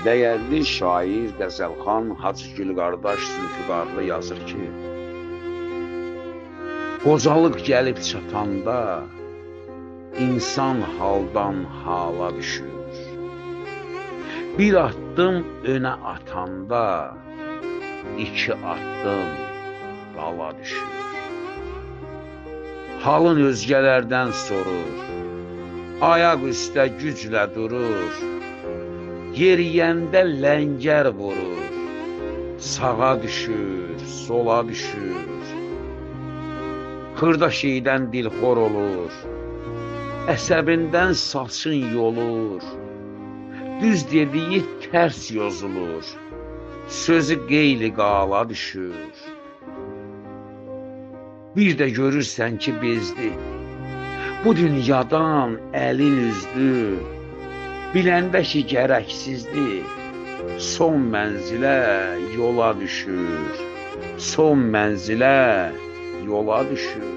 Dəyərli şair Qəzəlxan Hacıgül qardaş Zülfüqarlı yazır ki, qocalıq gəlib çatanda insan haldan hala düşür. Bir addım önə atanda iki addım dala düşür. Halın özgələrdən sorur, ayaq üstə güclə durur, yeriyəndə ləngər vurur, sağa düşür, sola düşür. Xırda şeydən dilxor olur, əsəbindən saçın yolur, düz dediyi tərs yozulur, sözü qeyli qala düşür. Bir də görürsən ki, bezdi, bu dünyadan əlin üzdü, biləndə ki, gərəksizdir, son mənzilə yola düşür, son mənzilə yola düşür.